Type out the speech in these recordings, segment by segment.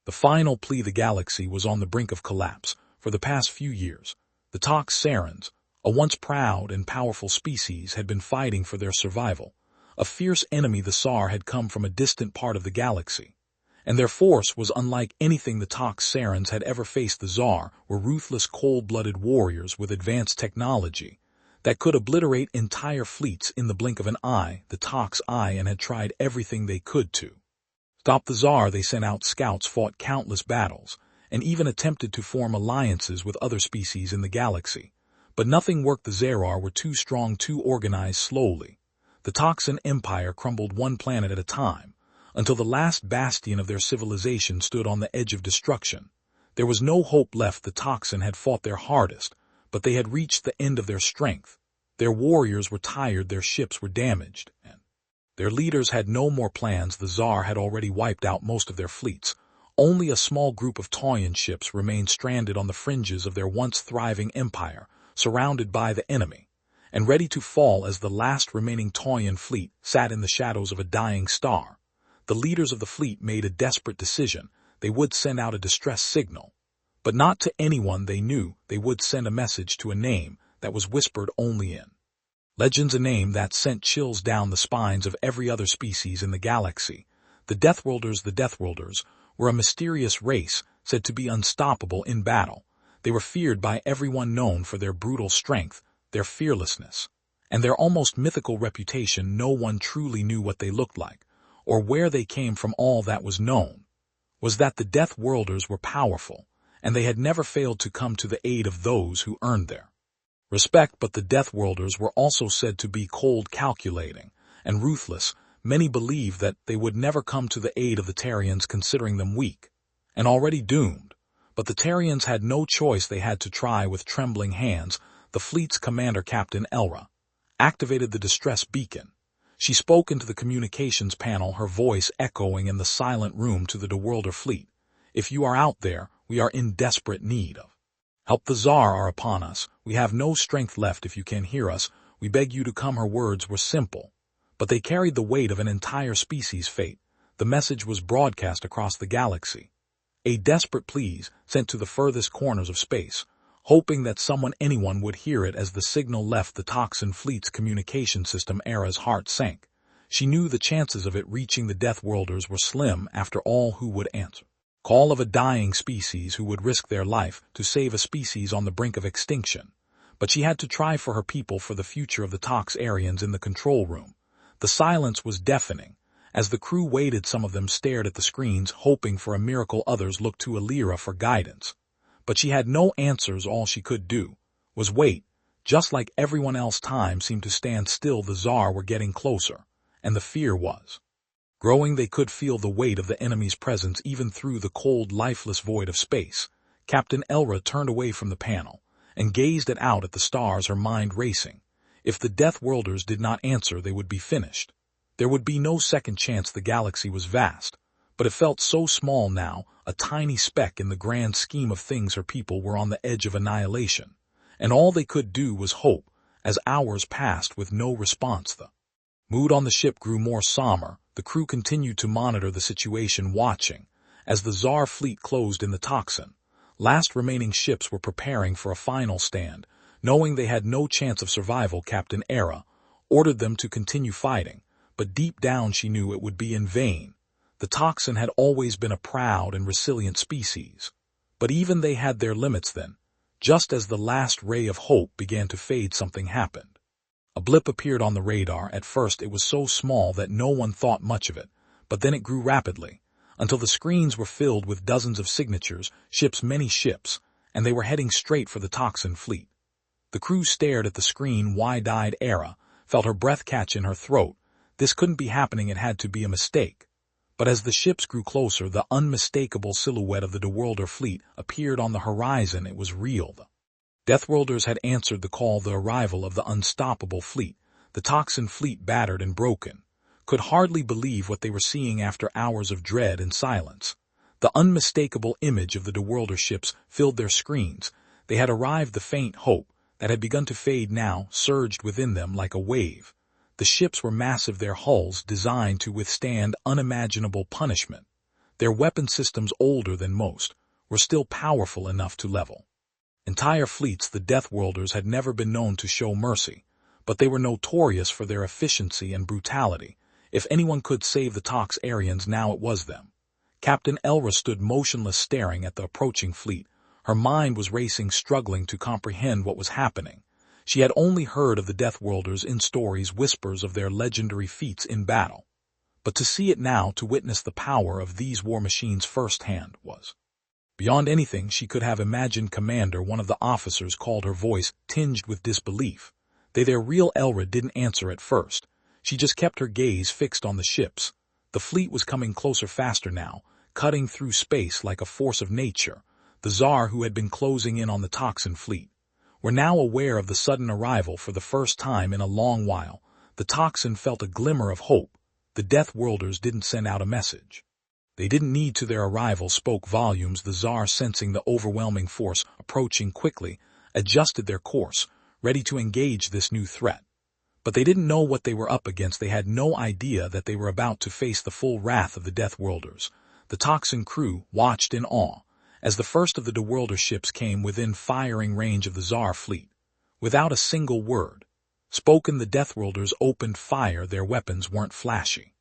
The final Plea the galaxy was on the brink of collapse. For the past few years, the Toxarans, a once proud and powerful species, had been fighting for their survival. A fierce enemy, the Tsar, had come from a distant part of the galaxy, and their force was unlike anything the Toxarans had ever faced. The Tsar were ruthless, cold-blooded warriors with advanced technology that could obliterate entire fleets in the blink of an eye. The Toxarans had tried everything they could to stop the Tsar. They sent out scouts, fought countless battles, and even attempted to form alliances with other species in the galaxy. But nothing worked. The Zarar were too strong, too organized. Slowly, the Toxan Empire crumbled one planet at a time, until the last bastion of their civilization stood on the edge of destruction. There was no hope left. The Toxan had fought their hardest, but they had reached the end of their strength. Their warriors were tired, their ships were damaged, and their leaders had no more plans. The Tsar had already wiped out most of their fleets. Only a small group of Tauyan ships remained stranded on the fringes of their once thriving empire, surrounded by the enemy, and ready to fall as the last remaining Tauyan fleet sat in the shadows of a dying star. The leaders of the fleet made a desperate decision. They would send out a distress signal, but not to anyone they knew. They would send a message to a name that was whispered only in legends, a name that sent chills down the spines of every other species in the galaxy. The Deathworlders. The Deathworlders were a mysterious race said to be unstoppable in battle. They were feared by everyone, known for their brutal strength, their fearlessness, and their almost mythical reputation. No one truly knew what they looked like or where they came from. All that was known was that the Deathworlders were powerful, and they had never failed to come to the aid of those who earned their respect. But the Deathworlders were also said to be cold, calculating, and ruthless. Many believed that they would never come to the aid of the Tarians, considering them weak and already doomed. But the Tarians had no choice. They had to try. With trembling hands, the fleet's commander, Captain Elra, activated the distress beacon. She spoke into the communications panel, her voice echoing in the silent room to the Deathworlder fleet. "If you are out there, we are in desperate need of help. The Tsar are upon us. We have no strength left. If you can hear us, we beg you to come." Her words were simple, but they carried the weight of an entire species' fate. The message was broadcast across the galaxy, a desperate plea sent to the furthest corners of space, hoping that anyone would hear it. As the signal left the Toxan fleet's communication system, Era's heart sank. She knew the chances of it reaching the Deathworlders were slim. After all, who would answer the call of a dying species? Who would risk their life to save a species on the brink of extinction? But she had to try, for her people, for the future of the Toxarians. In the control room, the silence was deafening. As the crew waited, some of them stared at the screens, hoping for a miracle. Others looked to Alira for guidance. But she had no answers. All she could do was wait. Just like everyone else, time seemed to stand still. The Tsar were getting closer, and the fear was growing. They could feel the weight of the enemy's presence even through the cold, lifeless void of space. Captain Elra turned away from the panel and gazed out at the stars, her mind racing. If the Deathworlders did not answer, they would be finished. There would be no second chance. The galaxy was vast, but it felt so small now, a tiny speck in the grand scheme of things. Her people were on the edge of annihilation, and all they could do was hope. As hours passed with no response, the mood on the ship grew more somber. The crew continued to monitor the situation, watching as the Tsar fleet closed in. The Toxan last remaining ships were preparing for a final stand. Knowing they had no chance of survival, Captain Era ordered them to continue fighting, but deep down she knew it would be in vain. The Toxan had always been a proud and resilient species, but even they had their limits. Then, just as the last ray of hope began to fade, something happened. A blip appeared on the radar. At first it was so small that no one thought much of it, but then it grew rapidly, until the screens were filled with dozens of signatures, many ships, and they were heading straight for the Toxan fleet. The crew stared at the screen, wide-eyed. Era felt her breath catch in her throat. This couldn't be happening. It had to be a mistake. But as the ships grew closer, the unmistakable silhouette of the Deathworlder fleet appeared on the horizon. It was real. The Deathworlders had answered the call, the arrival of the unstoppable fleet. The Toxan fleet, battered and broken, could hardly believe what they were seeing after hours of dread and silence. The unmistakable image of the Deathworlder ships filled their screens. They had arrived. The faint hope that had begun to fade now surged within them like a wave. The ships were massive, their hulls designed to withstand unimaginable punishment. Their weapon systems, older than most, were still powerful enough to level entire fleets. The Deathworlders had never been known to show mercy, but they were notorious for their efficiency and brutality. If anyone could save the Toxarians, now it was them. Captain Elra stood motionless, staring at the approaching fleet. Her mind was racing, struggling to comprehend what was happening. She had only heard of the Deathworlders in stories, whispers of their legendary feats in battle. But to see it now, to witness the power of these war machines firsthand, was beyond anything she could have imagined. Commander, one of the officers called, her voice tinged with disbelief. Their real Elra didn't answer at first. She just kept her gaze fixed on the ships. The fleet was coming closer, faster now, cutting through space like a force of nature. The Tsar, who had been closing in on the Toxin fleet, were now aware of the sudden arrival. For the first time in a long while, the Toxin felt a glimmer of hope. The Deathworlders didn't send out a message. They didn't need to. Their arrival spoke volumes. The Tsar, sensing the overwhelming force approaching quickly, adjusted their course, ready to engage this new threat. But they didn't know what they were up against. They had no idea that they were about to face the full wrath of the Deathworlders. The Toxin crew watched in awe as the first of the Deathworlder ships came within firing range of the Tsar fleet. Without a single word spoken, the Deathworlders opened fire. Their weapons weren't flashy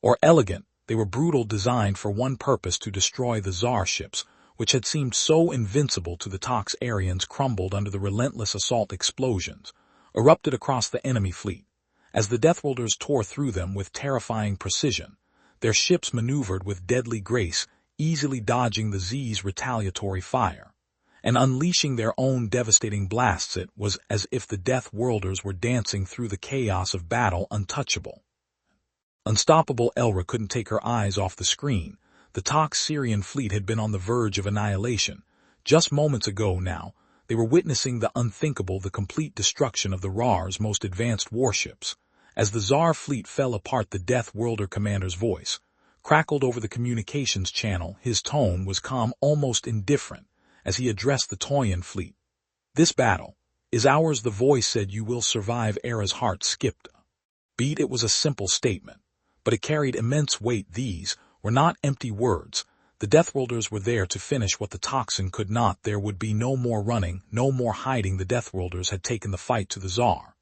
or elegant. They were brutal, designed for one purpose: to destroy the Tsar ships, which had seemed so invincible to the Toxarians, crumbled under the relentless assault. Explosions erupted across the enemy fleet as the Deathworlders tore through them with terrifying precision. Their ships maneuvered with deadly grace, easily dodging the Z's retaliatory fire and unleashing their own devastating blasts. It was as if the Deathworlders were dancing through the chaos of battle, untouchable, unstoppable. Elra couldn't take her eyes off the screen. The Toxarian fleet had been on the verge of annihilation just moments ago. Now they were witnessing the unthinkable, the complete destruction of the Rar's most advanced warships. As the Tsar fleet fell apart, the Deathworlder commander's voice crackled over the communications channel. His tone was calm, almost indifferent, as he addressed the Toyan fleet. "This battle is ours," the voice said. "You will survive." Era's heart skipped a beat. It was a simple statement, but it carried immense weight. These were not empty words. The Deathworlders were there to finish what the Toxin could not. There would be no more running, no more hiding. The Deathworlders had taken the fight to the Tsar,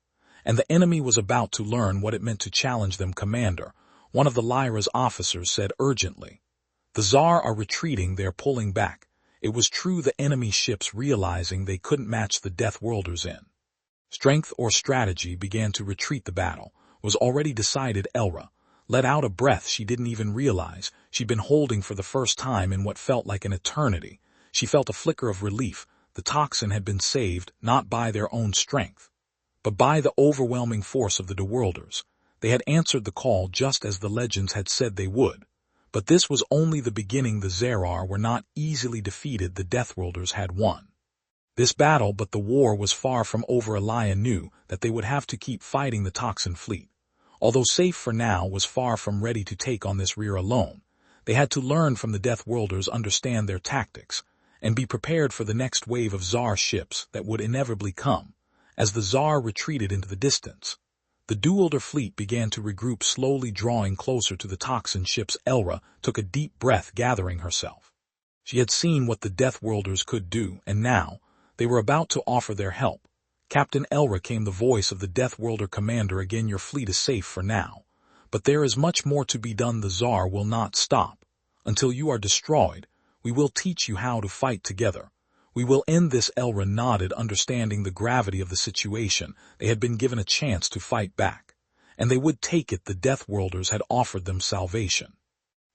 and the enemy was about to learn what it meant to challenge them. "Commander," one of the Lyra's officers said urgently, "the Tsar are retreating. They're pulling back." It was true. The enemy ships, realizing they couldn't match the Deathworlders in strength or strategy, began to retreat. The battle was already decided. Elra let out a breath she didn't even realize she'd been holding for the first time in what felt like an eternity. She felt a flicker of relief. The Toxin had been saved, not by their own strength, but by the overwhelming force of the Deathworlders. They had answered the call just as the legends had said they would. But this was only the beginning. The Zerar were not easily defeated. The Deathworlders had won this battle, but the war was far from over. Elia knew that they would have to keep fighting. The Toxin fleet, although safe for now, was far from ready to take on this rear alone. They had to learn from the Deathworlders, understand their tactics, and be prepared for the next wave of Tsar ships that would inevitably come. As the Tsar retreated into the distance, the Deathworlder fleet began to regroup, slowly drawing closer to the Toxin ships. Elra took a deep breath, gathering herself. She had seen what the Deathworlders could do, and now they were about to offer their help. "Captain Elra," came the voice of the Deathworlder commander again, "your fleet is safe for now, but there is much more to be done. The Tsar will not stop until you are destroyed. We will teach you how to fight together. We will end this." Elra nodded, understanding the gravity of the situation. They had been given a chance to fight back, and they would take it. The Deathworlders had offered them salvation,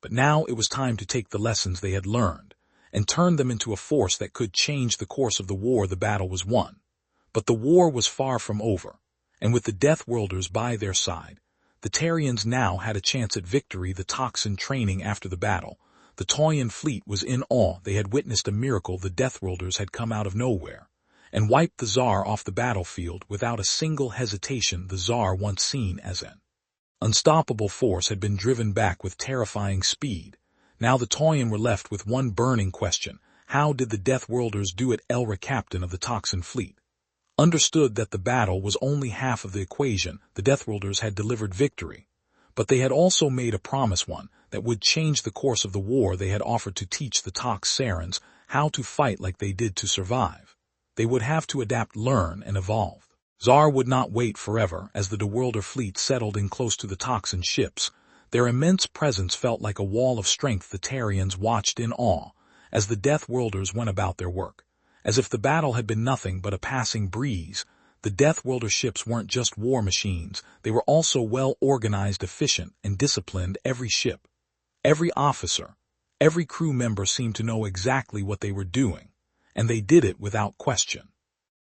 but now it was time to take the lessons they had learned and turn them into a force that could change the course of the war. The battle was won, but the war was far from over, and with the Deathworlders by their side, the Tarians now had a chance at victory. The Toxin training after the battle. The Toyan fleet was in awe. They had witnessed a miracle. The Deathworlders had come out of nowhere and wiped the Tsar off the battlefield without a single hesitation. The Tsar, once seen as an unstoppable force, had been driven back with terrifying speed. Now the Toyan were left with one burning question: how did the Deathworlders do it? Elra, captain of the Toxin fleet, understood that the battle was only half of the equation. The Deathworlders had delivered victory, But they had also made a promise, one that would change the course of the war. They had offered to teach the Toxarans how to fight like they did to survive. They would have to adapt, learn, and evolve. Tsar would not wait forever. As the Deathworlder fleet settled in close to the Toxin ships, their immense presence felt like a wall of strength. The Tarians watched in awe as the Deathworlders went about their work. As if the battle had been nothing but a passing breeze, the Deathworlder ships weren't just war machines. They were also well-organized, efficient, and disciplined. Every ship, every officer, every crew member seemed to know exactly what they were doing, and they did it without question.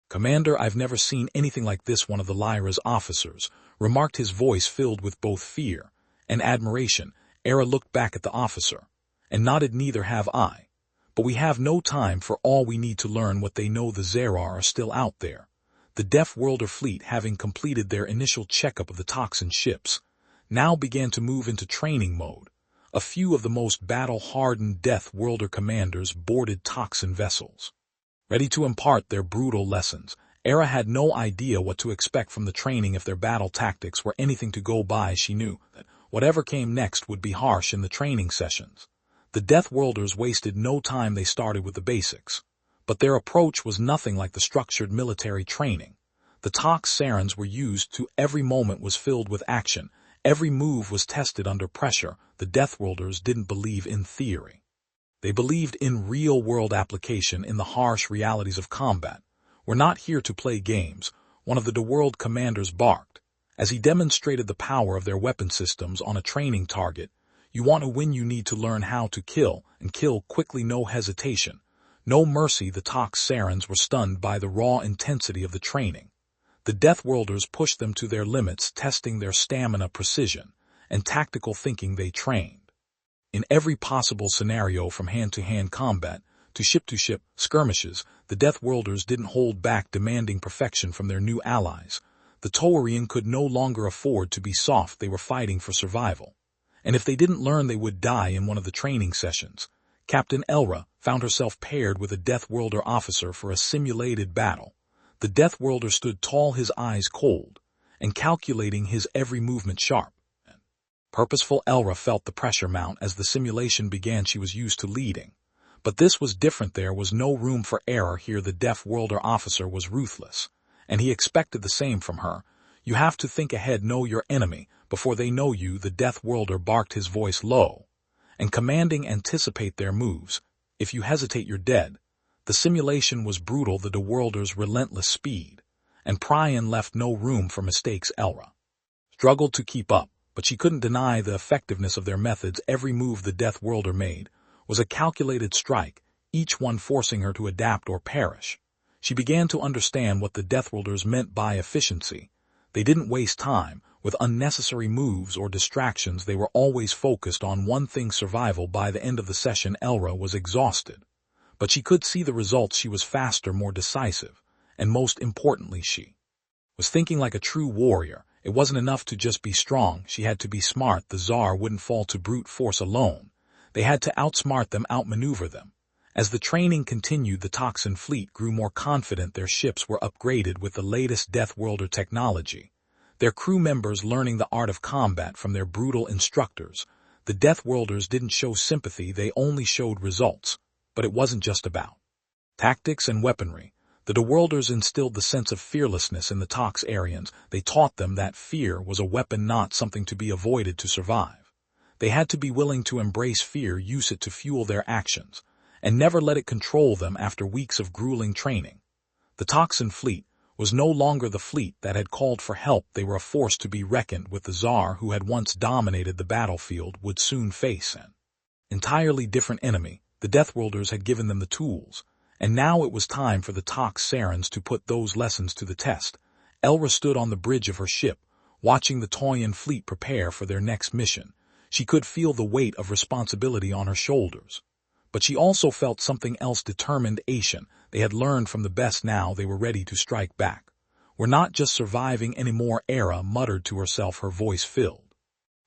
"Commander, I've never seen anything like this," one of the Lyra's officers remarked, his voice filled with both fear and admiration. Era looked back at the officer and nodded. "Neither have I. But we have no time for all we need to learn what they know." The Zerar are still out there. The Deathworlder fleet, having completed their initial checkup of the Toxin ships, now began to move into training mode. A few of the most battle-hardened Deathworlder commanders boarded Toxin vessels, ready to impart their brutal lessons. Era had no idea what to expect from the training. If their battle tactics were anything to go by, she knew that whatever came next would be harsh. In the training sessions, the Deathworlders wasted no time. They started with the basics, but their approach was nothing like the structured military training the Toxarans were used to. Every moment was filled with action. Every move was tested under pressure. The Deathworlders didn't believe in theory. They believed in real-world application, in the harsh realities of combat. "We're not here to play games," one of the Deathworld commanders barked, as he demonstrated the power of their weapon systems on a training target. "You want to win, you need to learn how to kill, and kill quickly. No hesitation, no mercy." The Toxarans were stunned by the raw intensity of the training. The Deathworlders pushed them to their limits, testing their stamina, precision, and tactical thinking. They trained in every possible scenario, from hand-to-hand combat to ship-to-ship skirmishes. The Deathworlders didn't hold back, demanding perfection from their new allies. The Taurian could no longer afford to be soft. They were fighting for survival, and if they didn't learn, they would die. In one of the training sessions, Captain Elra found herself paired with a Deathworlder officer for a simulated battle. The Deathworlder stood tall, his eyes cold, and calculating, his every movement sharp and purposeful. Elra felt the pressure mount as the simulation began. She was used to leading, but this was different. There was no room for error here. The Deathworlder officer was ruthless, and he expected the same from her. "You have to think ahead, know your enemy before they know you," the Deathworlder barked, his voice low and commanding. "Anticipate their moves. If you hesitate, you're dead." The simulation was brutal, the Deathworlders' relentless speed and Prion left no room for mistakes. Elra struggled to keep up, but she couldn't deny the effectiveness of their methods. Every move the Deathworlder made was a calculated strike, each one forcing her to adapt or perish. She began to understand what the Deathworlders meant by efficiency. They didn't waste time with unnecessary moves or distractions. They were always focused on one thing: survival. By the end of the session, Elra was exhausted, but she could see the results. She was faster, more decisive, and most importantly, she was thinking like a true warrior. It wasn't enough to just be strong, she had to be smart. The Tsar wouldn't fall to brute force alone. They had to outsmart them, outmaneuver them. As the training continued, the Toxin fleet grew more confident. Their ships were upgraded with the latest Deathworlder technology, their crew members learning the art of combat from their brutal instructors. The Deathworlders didn't show sympathy, they only showed results. But it wasn't just about tactics and weaponry. The Deathworlders instilled the sense of fearlessness in the Toxarians. They taught them that fear was a weapon, not something to be avoided to survive. They had to be willing to embrace fear, use it to fuel their actions, and never let it control them. After weeks of grueling training, the Toxin fleet was no longer the fleet that had called for help. They were a force to be reckoned with. The Tsar, who had once dominated the battlefield, would soon face an entirely different enemy. The Deathworlders had given them the tools, and now it was time for the Toxarans to put those lessons to the test. Elra stood on the bridge of her ship, watching the Taurian fleet prepare for their next mission. She could feel the weight of responsibility on her shoulders, but she also felt something else: determination. They had learned from the best, now they were ready to strike back. "We're not just surviving anymore," Era muttered to herself, her voice filled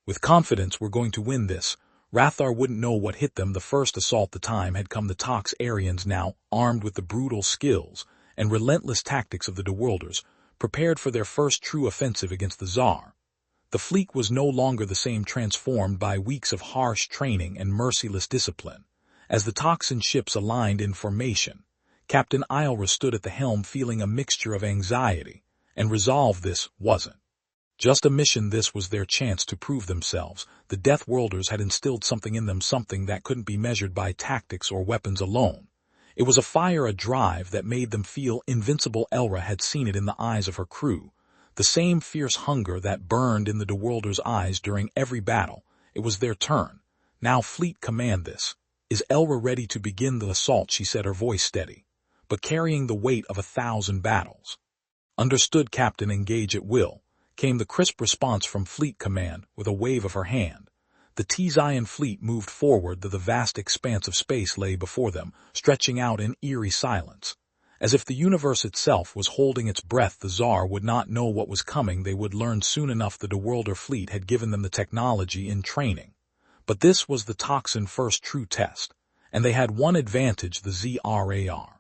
with confidence. "We're going to win this." Rathar wouldn't know what hit them the first assault. The time had come. The Toxarians, now armed with the brutal skills and relentless tactics of the Deathworlders, prepared for their first true offensive against the Tsar. The fleet was no longer the same, transformed by weeks of harsh training and merciless discipline. As the toxin ships aligned in formation, Captain Ilra stood at the helm feeling a mixture of anxiety and resolve. This wasn't just a mission, this was their chance to prove themselves. The Deathworlders had instilled something in them, something that couldn't be measured by tactics or weapons alone. It was a fire, a drive that made them feel invincible. Ilra had seen it in the eyes of her crew, the same fierce hunger that burned in the Deathworlders' eyes during every battle. It was their turn. Now, Fleet Command, this is Ilra ready to begin the assault, she said, her voice steady, but carrying the weight of 1,000 battles. Understood, Captain, engage at will, came the crisp response from Fleet Command with a wave of her hand. The Tzyan fleet moved forward. The vast expanse of space lay before them, stretching out in eerie silence. As if the universe itself was holding its breath, the Tsar would not know what was coming. They would learn soon enough. The Deathworlder fleet had given them the technology in training. But this was the toxin first true test, and they had one advantage, the ZRAR.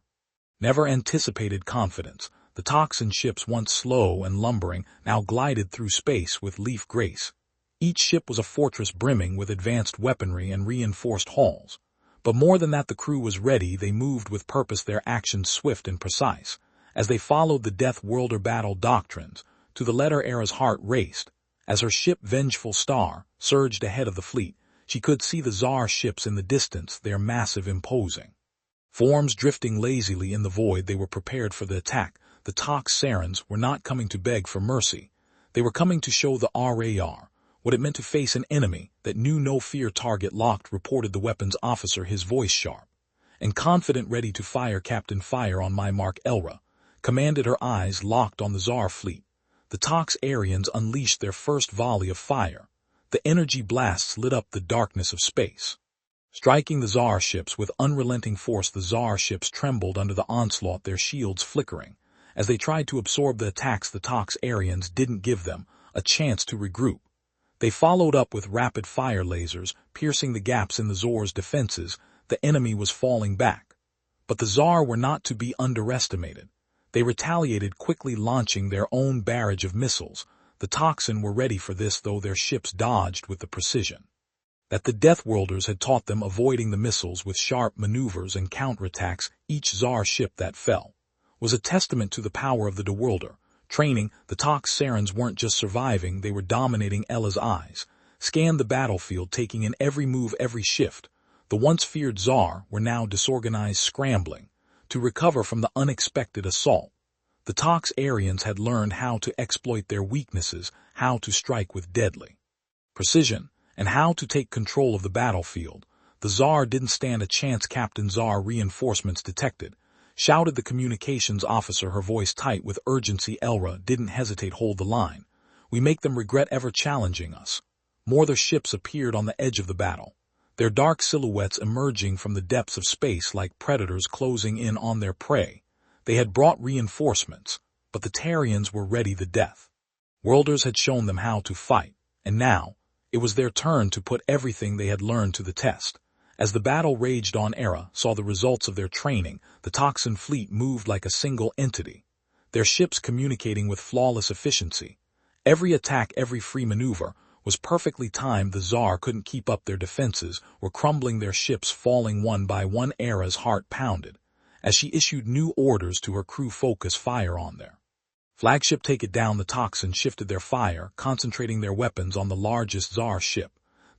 Never anticipated confidence. The toxin ships, once slow and lumbering, now glided through space with leaf grace. Each ship was a fortress brimming with advanced weaponry and reinforced hulls. But more than that, the crew was ready. They moved with purpose, their actions swift and precise. As they followed the Deathworlder battle doctrines, to the letter, Era's heart raced. As her ship, Vengeful Star, surged ahead of the fleet, she could see the Tsar ships in the distance, their massive, imposing forms drifting lazily in the void. They were prepared for the attack. The Toxarans were not coming to beg for mercy. They were coming to show the RAR what it meant to face an enemy that knew no fear. Target locked, reported the weapons officer, his voice sharp and confident. Ready to fire, Captain. Fire on my mark, Ilra commanded, her eyes locked on the Tsar fleet. The Toxarians unleashed their first volley of fire. The energy blasts lit up the darkness of space, striking the Tsar ships with unrelenting force. The Tsar ships trembled under the onslaught, their shields flickering. As they tried to absorb the attacks, the Toxarians didn't give them a chance to regroup. They followed up with rapid fire lasers, piercing the gaps in the Tsar's defenses. The enemy was falling back. But the Tsar were not to be underestimated. They retaliated quickly, launching their own barrage of missiles. The Toxin were ready for this, though their ships dodged with the precision that the Deathworlders had taught them, avoiding the missiles with sharp maneuvers and counterattacks. Each Tsar ship that fell was a testament to the power of the Deathworlder training. The Toxarans weren't just surviving, they were dominating. Ella's eyes scanned the battlefield, taking in every move, every shift. The once feared Tsar were now disorganized, scrambling to recover from the unexpected assault. The Toxarians had learned how to exploit their weaknesses, how to strike with deadly precision, and how to take control of the battlefield. The Tsar didn't stand a chance. Captain Tsar, reinforcements detected, shouted the communications officer, her voice tight with urgency. Ilra didn't hesitate. Hold the line. We make them regret ever challenging us. More their ships appeared on the edge of the battle, their dark silhouettes emerging from the depths of space like predators closing in on their prey. They had brought reinforcements, but the Tarians were ready. The Deathworlders had shown them how to fight, and now it was their turn to put everything they had learned to the test. As the battle raged on, Era saw the results of their training. The Toxin fleet moved like a single entity, their ships communicating with flawless efficiency. Every attack, every free maneuver was perfectly timed. The Tsar couldn't keep up. Their defenses were crumbling, their ships falling one by one. Era's heart pounded as she issued new orders to her crew. Focus fire on their flagship, take it down. The Toxin shifted their fire, concentrating their weapons on the largest Tsar ship.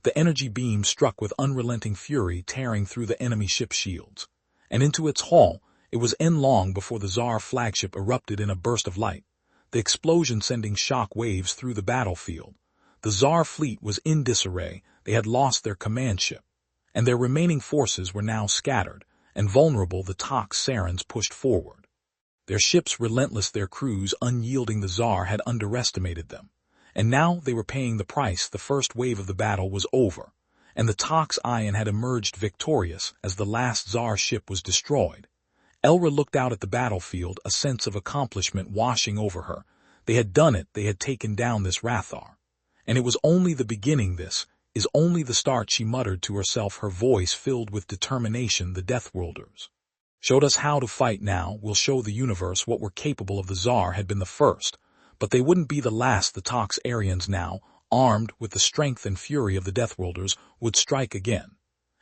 The energy beam struck with unrelenting fury, tearing through the enemy ship's shields and into its hull. It was long before the Tsar flagship erupted in a burst of light, the explosion sending shock waves through the battlefield. The Tsar fleet was in disarray. They had lost their command ship, and their remaining forces were now scattered and vulnerable. The Toxarans pushed forward, their ships relentless, their crews unyielding. The Tsar had underestimated them, and now they were paying the price. The first wave of the battle was over, and the Toxarian had emerged victorious as the last Tsar ship was destroyed. Ilra looked out at the battlefield, a sense of accomplishment washing over her. They had done it. They had taken down this Rathar. And it was only the beginning. This is only the start, she muttered to herself, her voice filled with determination. The Deathworlders showed us how to fight. Now we'll show the universe what we're capable of. The Tsar had been the first, but they wouldn't be the last. The Toxarians now, armed with the strength and fury of the Deathworlders, would strike again.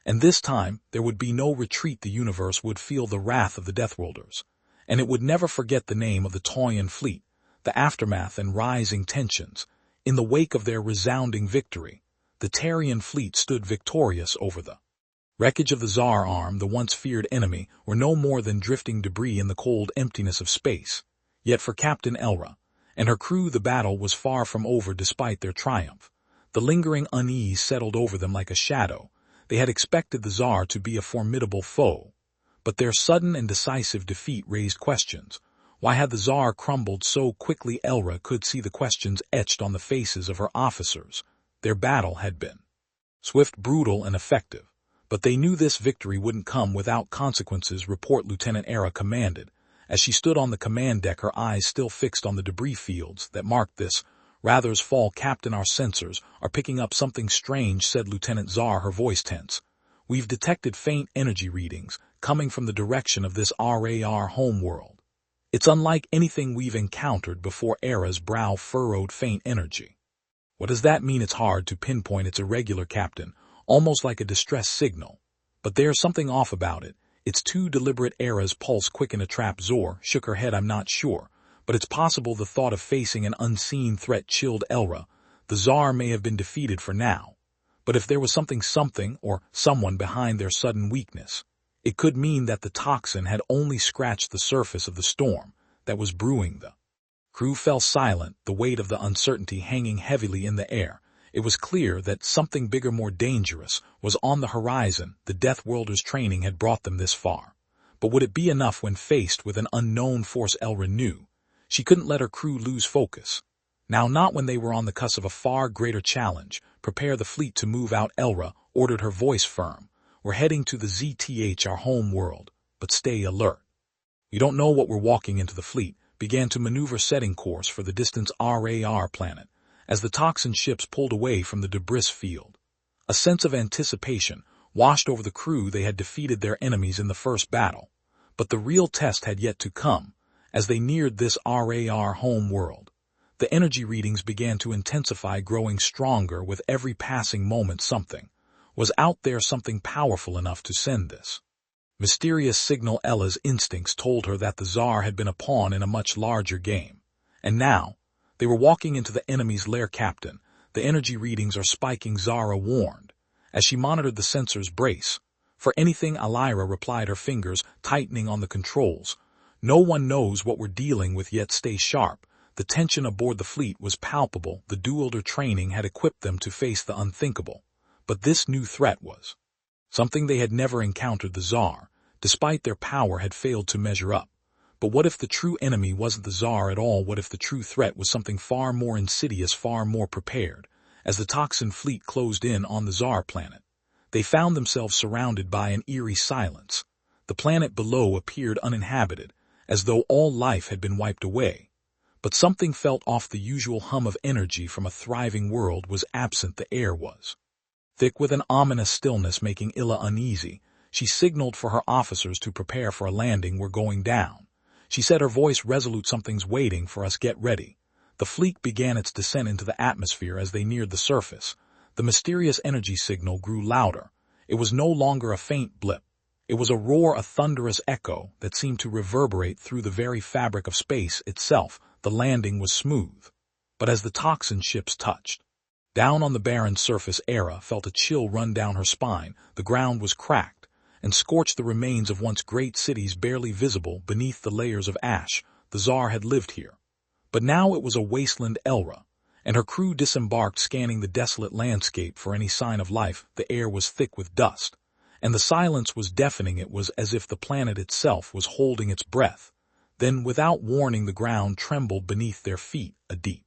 And this time, there would be no retreat. The universe would feel the wrath of the Deathworlders, and it would never forget the name of the Toyan fleet, the aftermath and rising tensions. In the wake of their resounding victory, the Tarian fleet stood victorious over the wreckage of the Tsar arm. The once feared enemy were no more than drifting debris in the cold emptiness of space. Yet for Captain Elra and her crew, the battle was far from over. Despite their triumph, the lingering unease settled over them like a shadow. They had expected the Tsar to be a formidable foe, but their sudden and decisive defeat raised questions. Why had the Tsar crumbled so quickly? Elra could see the questions etched on the faces of her officers. Their battle had been swift, brutal, and effective, but they knew this victory wouldn't come without consequences. Report, Lieutenant Era commanded. As she stood on the command deck, her eyes still fixed on the debris fields that marked this Rather's fall. Captain, our sensors are picking up something strange, said Lieutenant Tsar, her voice tense. We've detected faint energy readings coming from the direction of this RAR homeworld. It's unlike anything we've encountered before. Era's brow furrowed. Faint energy. What does that mean? It's hard to pinpoint. It's irregular, Captain, almost like a distress signal. But there's something off about it. It's too deliberate. Era's pulse quickened. A trap? Zor shook her head. I'm not sure, but it's possible. The thought of facing an unseen threat chilled Elra. The Tsar may have been defeated for now, but if there was something or someone behind their sudden weakness, it could mean that the toxin had only scratched the surface of the storm that was brewing. The crew fell silent, the weight of the uncertainty hanging heavily in the air. It was clear that something bigger, more dangerous, was on the horizon. The Deathworlders' training had brought them this far, but would it be enough when faced with an unknown force? Elra knew she couldn't let her crew lose focus. Now, not when they were on the cusp of a far greater challenge. Prepare the fleet to move out, Elra ordered, her voice firm. We're heading to the ZTH, our home world, but stay alert. We don't know what we're walking into. The fleet began to maneuver, setting course for the distant RAR planet as the toxin ships pulled away from the debris field. A sense of anticipation washed over the crew. They had defeated their enemies in the first battle, but the real test had yet to come. As they neared this RAR home world, the energy readings began to intensify, growing stronger with every passing moment. Something was out there, something powerful enough to send this mysterious signal. Ella's instincts told her that the Tsar had been a pawn in a much larger game, and now they were walking into the enemy's lair. Captain, the energy readings are spiking, Zara warned as she monitored the sensors. Brace for anything, Alira replied, her fingers tightening on the controls. No one knows what we're dealing with yet. Stay sharp. The tension aboard the fleet was palpable. The Deathworlder training had equipped them to face the unthinkable, but this new threat was something they had never encountered. The Tsar, despite their power, had failed to measure up. But what if the true enemy wasn't the Tsar at all? What if the true threat was something far more insidious, far more prepared? As the toxin fleet closed in on the Tsar planet, they found themselves surrounded by an eerie silence. The planet below appeared uninhabited, as though all life had been wiped away. But something felt off. The usual hum of energy from a thriving world was absent. The air was thick with an ominous stillness, making Illa uneasy. She signaled for her officers to prepare for a landing. We're going down, she said, her voice resolute. Something's waiting for us. Get ready. The fleet began its descent into the atmosphere. As they neared the surface, the mysterious energy signal grew louder. It was no longer a faint blip. It was a roar, a thunderous echo that seemed to reverberate through the very fabric of space itself. The landing was smooth, but as the toxin ships touched down on the barren surface, Era felt a chill run down her spine. The ground was cracked and scorched, the remains of once great cities barely visible beneath the layers of ash. The Tsar had lived here, but now it was a wasteland. Elra and her crew disembarked, scanning the desolate landscape for any sign of life. The air was thick with dust, and the silence was deafening. It was as if the planet itself was holding its breath. Then, without warning, the ground trembled beneath their feet. A deep,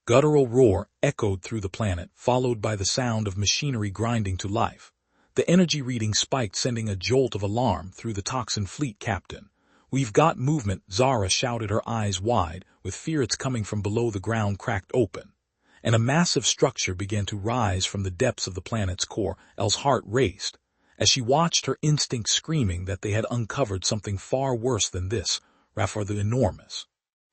guttural roar echoed through the planet, followed by the sound of machinery grinding to life. The energy reading spiked, sending a jolt of alarm through the toxin fleet. Captain, we've got movement, Zara shouted, her eyes wide with fear. It's coming from below. The ground cracked open, and a massive structure began to rise from the depths of the planet's core. Elle's heart raced as she watched, her instincts screaming that they had uncovered something far worse than this. Rafar, the enormous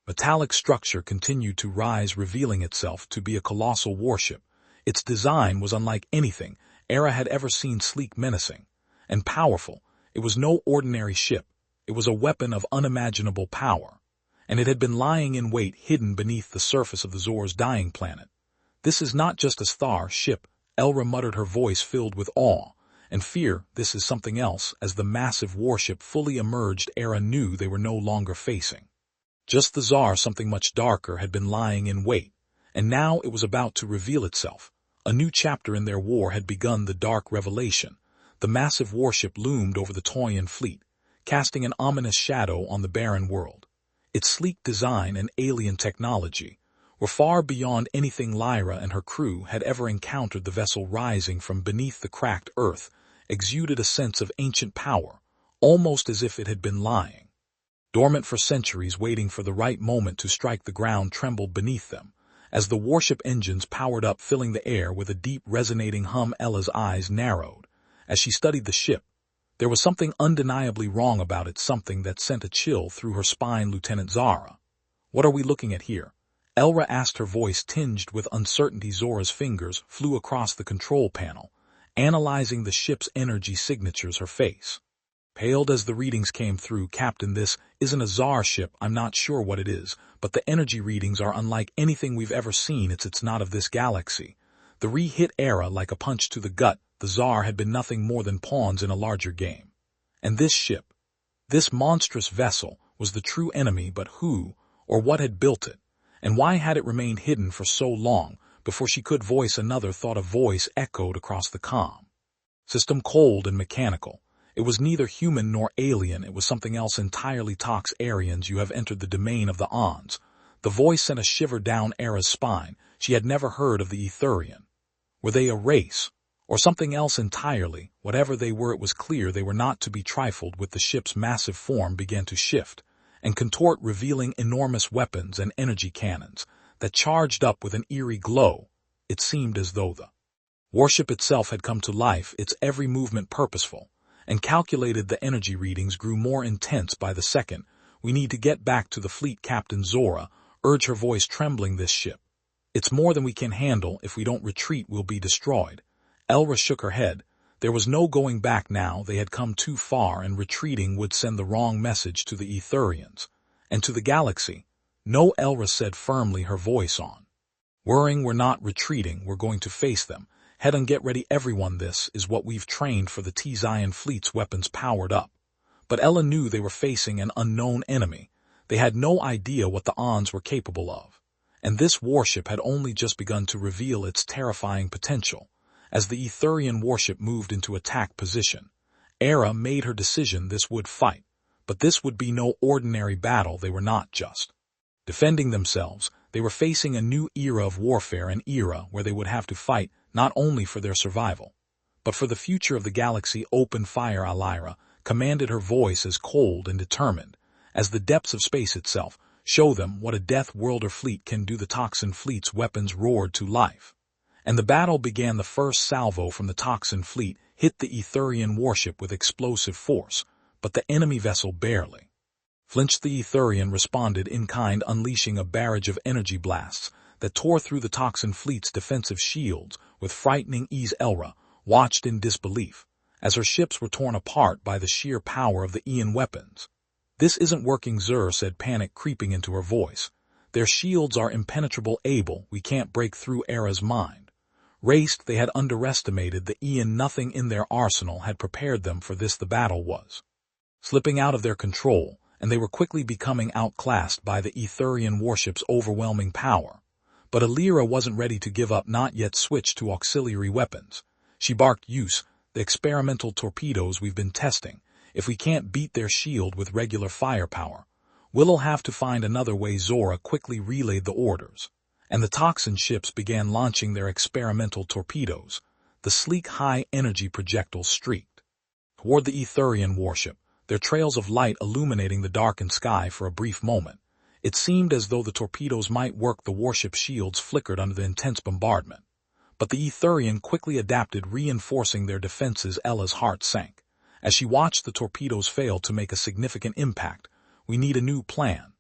Metallic structure continued to rise, revealing itself to be a colossal warship. Its design was unlike anything Era had ever seen, sleek, menacing, and powerful. It was no ordinary ship. It was a weapon of unimaginable power, and it had been lying in wait, hidden beneath the surface of the Zor's dying planet. "This is not just a star ship," Elra muttered, her voice filled with awe and fear. "This is something else." As the massive warship fully emerged, Era knew they were no longer facing just the Tsar. Something much darker had been lying in wait, and now it was about to reveal itself. A new chapter in their war had begun. The dark revelation. The massive warship loomed over the Toyan fleet, casting an ominous shadow on the barren world. Its sleek design and alien technology were far beyond anything Lyra and her crew had ever encountered. The vessel, rising from beneath the cracked earth, exuded a sense of ancient power, almost as if it had been lying dormant for centuries, waiting for the right moment to strike. The ground trembled beneath them as the warship engines powered up, filling the air with a deep, resonating hum. Ella's eyes narrowed as she studied the ship. There was something undeniably wrong about it, something that sent a chill through her spine. "Lieutenant Zara, what are we looking at here?" Elra asked, her voice tinged with uncertainty. Zora's fingers flew across the control panel, analyzing the ship's energy signatures. Her face paled as the readings came through. "Captain, this isn't a Tsar ship. I'm not sure what it is, but the energy readings are unlike anything we've ever seen. It's not of this galaxy." The hit Era like a punch to the gut. The Tsar had been nothing more than pawns in a larger game. And this ship, this monstrous vessel, was the true enemy. But who or what had built it? And why had it remained hidden for so long? Before she could voice another thought, a voice echoed across the comm system, cold and mechanical. It was neither human nor alien. It was something else entirely. "Tox Aryans, you have entered the domain of the Ons." The voice sent a shiver down Era's spine. She had never heard of the Etherian. Were they a race, or something else entirely? Whatever they were, it was clear they were not to be trifled with. The ship's massive form began to shift and contort, revealing enormous weapons and energy cannons that charged up with an eerie glow. It seemed as though the warship itself had come to life, its every movement purposeful and calculated. The energy readings grew more intense by the second. "We need to get back to the fleet, Captain." Zora urged, her voice trembling. "This ship, it's more than we can handle. If we don't retreat, we'll be destroyed." Elra shook her head. There was no going back now. They had come too far, and retreating would send the wrong message to the Etherians and to the galaxy. "No," Elra said firmly, her voice on worrying. "We're not retreating. We're going to face them head on. Get ready, everyone. This is what we've trained for." The Tzion fleet's weapons powered up, but Ella knew they were facing an unknown enemy. They had no idea what the Ons were capable of, and this warship had only just begun to reveal its terrifying potential. As the Etherian warship moved into attack position, Era made her decision. This would fight, but this would be no ordinary battle. They were not just defending themselves. They were facing a new era of warfare, an era where they would have to fight not only for their survival, but for the future of the galaxy. "Open fire," Lyra commanded, her voice as cold and determined as the depths of space itself. "Show them what a Deathworlder fleet can do." The Toxin fleet's weapons roared to life, and the battle began. The first salvo from the Toxin fleet hit the Etherian warship with explosive force, but the enemy vessel barely flinched. The Etherian responded in kind, unleashing a barrage of energy blasts that tore through the Toxin fleet's defensive shields with frightening ease. Elra watched in disbelief as her ships were torn apart by the sheer power of the Aeon weapons. "This isn't working," Zur said, panic creeping into her voice. "Their shields are impenetrable. Abel, we can't break through." Era's mind raced. They had underestimated the Aeon. Nothing in their arsenal had prepared them for this. The battle was slipping out of their control, and they were quickly becoming outclassed by the Etherian warship's overwhelming power. But Alira wasn't ready to give up, not yet. Switched to auxiliary weapons, she barked. "Use the experimental torpedoes we've been testing. If we can't beat their shield with regular firepower, we'll have to find another way." Zora quickly relayed the orders, and the Toxin ships began launching their experimental torpedoes. The sleek, high-energy projectiles streaked toward the Etherian warship, their trails of light illuminating the darkened sky. For a brief moment, it seemed as though the torpedoes might work. The warship shields flickered under the intense bombardment, but the Etherian quickly adapted, reinforcing their defenses. Ella's heart sank as she watched the torpedoes fail to make a significant impact. "We need a new plan."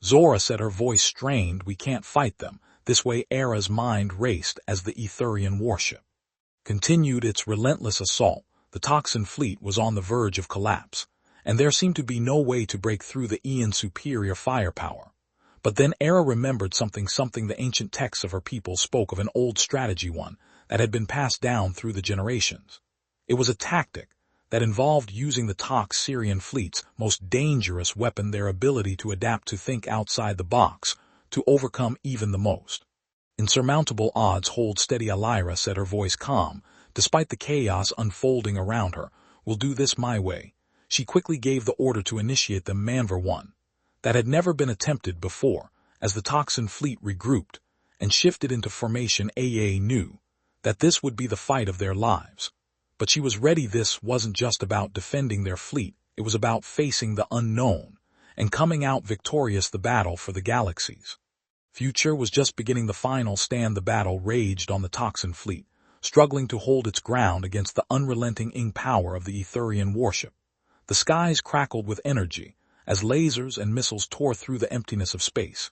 Zora said, her voice strained. We can't fight them. This way. Era's mind raced as the Etherian warship continued its relentless assault. The Toxin fleet was on the verge of collapse, and there seemed to be no way to break through the Aeon's superior firepower. But then Era remembered something the ancient texts of her people spoke of, an old strategy, one that had been passed down through the generations. It was a tactic that involved using the Syrian fleet's most dangerous weapon, their ability to adapt, to think outside the box, to overcome even the most insurmountable odds. Hold steady, Alira said, her voice calm, despite the chaos unfolding around her. We'll do this my way. She quickly gave the order to initiate the maneuver, one that had never been attempted before. As the Toxin fleet regrouped and shifted into formation, AA knew that this would be the fight of their lives. But she was ready. This wasn't just about defending their fleet, it was about facing the unknown and coming out victorious. The battle for the galaxy's future was just beginning. The final stand. The battle raged on. The Toxin fleet struggling to hold its ground against the unrelenting power of the Etherian warship. The skies crackled with energy as lasers and missiles tore through the emptiness of space,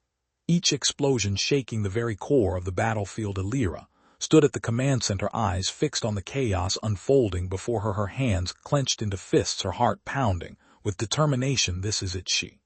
each explosion shaking the very core of the battlefield. Alira stood at the command center, eyes fixed on the chaos unfolding before her, her hands clenched into fists, her heart pounding with determination. This is it, she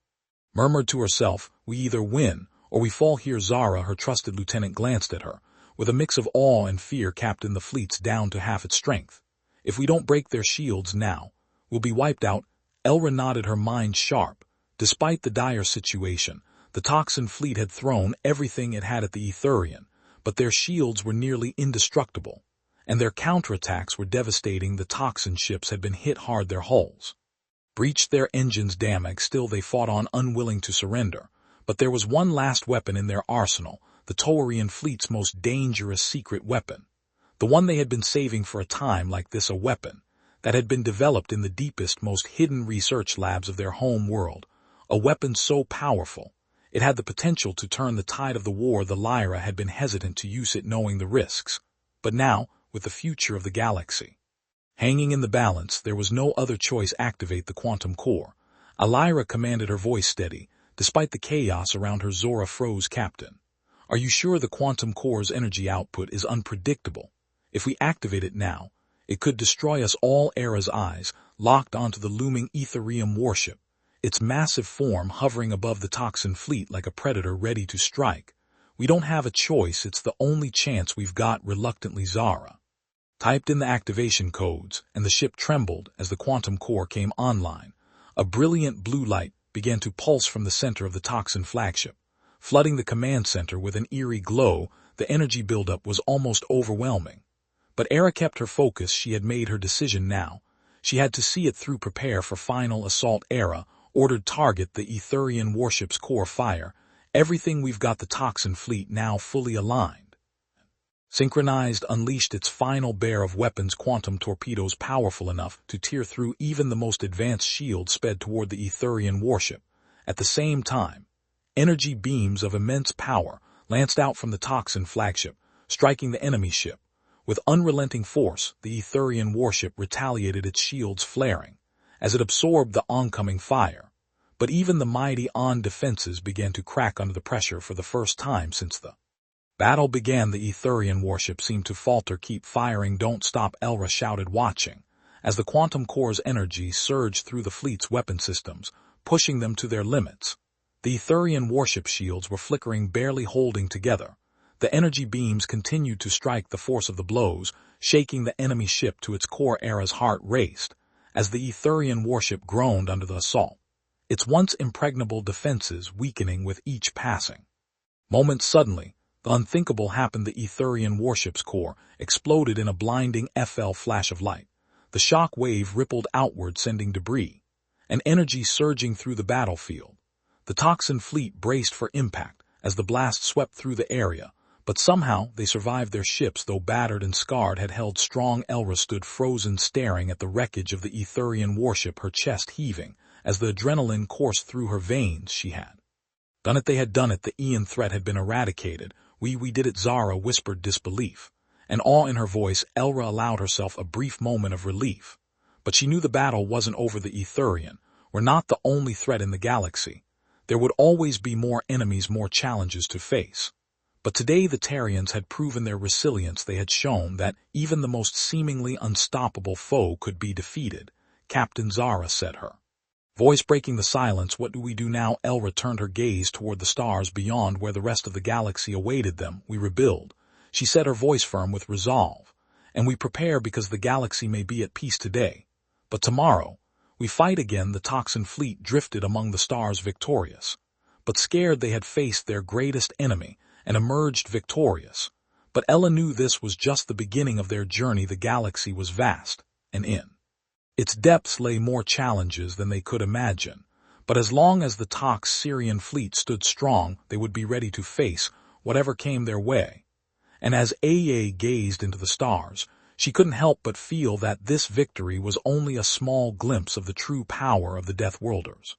murmured to herself. We either win or we fall here. Zara, her trusted lieutenant, glanced at her with a mix of awe and fear. Captain, the fleet's down to half its strength. If we don't break their shields now, we'll be wiped out. Elra nodded, her mind sharp. Despite the dire situation, the Toxin fleet had thrown everything it had at the Etherian, but their shields were nearly indestructible, and their counterattacks were devastating. The Toxin ships had been hit hard, their hulls breached, their engines damaged. Still they fought on, unwilling to surrender. But there was one last weapon in their arsenal, the Taurian fleet's most dangerous secret weapon, the one they had been saving for a time like this, a weapon that had been developed in the deepest, most hidden research labs of their home world, a weapon so powerful it had the potential to turn the tide of the war. The Lyra had been hesitant to use it, knowing the risks, but now, with the future of the galaxy hanging in the balance, there was no other choice. Activate the quantum core, Alira commanded, her voice steady despite the chaos around her. Zora froze. Captain, are you sure? The quantum core's energy output is unpredictable. If we activate it now, it could destroy us all. Era's eyes locked onto the looming Etherium warship, its massive form hovering above the Toxin fleet like a predator ready to strike. We don't have a choice, it's the only chance we've got. Reluctantly, Zara typed in the activation codes, and the ship trembled as the quantum core came online. A brilliant blue light began to pulse from the center of the Toxin flagship, flooding the command center with an eerie glow. The energy buildup was almost overwhelming. But Era kept her focus. She had made her decision now. She had to see it through. Prepare for final assault. Era ordered, target the Etherian warship's core, fire everything we've got. The Toxin fleet, now fully aligned, synchronized, unleashed its final bear of weapons. Quantum torpedoes powerful enough to tear through even the most advanced shields sped toward the Etherian warship. At the same time, energy beams of immense power lanced out from the Toxin flagship, striking the enemy ship. With unrelenting force, the Etherian warship retaliated, its shields flaring as it absorbed the oncoming fire. But even the mighty defenses began to crack under the pressure. For the first time since the battle began, the Etherian warship seemed to falter. Keep firing, don't stop, Elra shouted, watching as the quantum core's energy surged through the fleet's weapon systems, pushing them to their limits. The Etherian warship shields were flickering, barely holding together. The energy beams continued to strike, the force of the blows shaking the enemy ship to its core. Era's heart raced as the Etherian warship groaned under the assault, its once impregnable defenses weakening with each passing moment. Suddenly, the unthinkable happened. The Etherian warship's core exploded in a blinding flash of light. The shock wave rippled outward, sending debris and energy surging through the battlefield. The Toxin fleet braced for impact as the blast swept through the area, but somehow they survived. Their ships, though battered and scarred, had held strong. Elra stood frozen, staring at the wreckage of the Etherian warship, her chest heaving as the adrenaline coursed through her veins. She had done it. They had done it. The Aeon threat had been eradicated. We did it, Zara whispered, disbelief and awe in her voice. Elra allowed herself a brief moment of relief, but she knew the battle wasn't over. The Etherian were not the only threat in the galaxy. There would always be more enemies, more challenges to face. But today the Tarians had proven their resilience. They had shown that even the most seemingly unstoppable foe could be defeated. Captain Zara said, her voice breaking the silence. What do we do now? Elra turned her gaze toward the stars beyond, where the rest of the galaxy awaited them. We rebuild, she said, her voice firm with resolve. And we prepare, because the galaxy may be at peace today, but tomorrow we fight again. The Toxin fleet drifted among the stars, victorious. But scared, they had faced their greatest enemy and emerged victorious. But Ella knew this was just the beginning of their journey. The galaxy was vast, and in its depths lay more challenges than they could imagine. But as long as the Tox Syrian fleet stood strong, they would be ready to face whatever came their way. And as Aya gazed into the stars, she couldn't help but feel that this victory was only a small glimpse of the true power of the Deathworlders.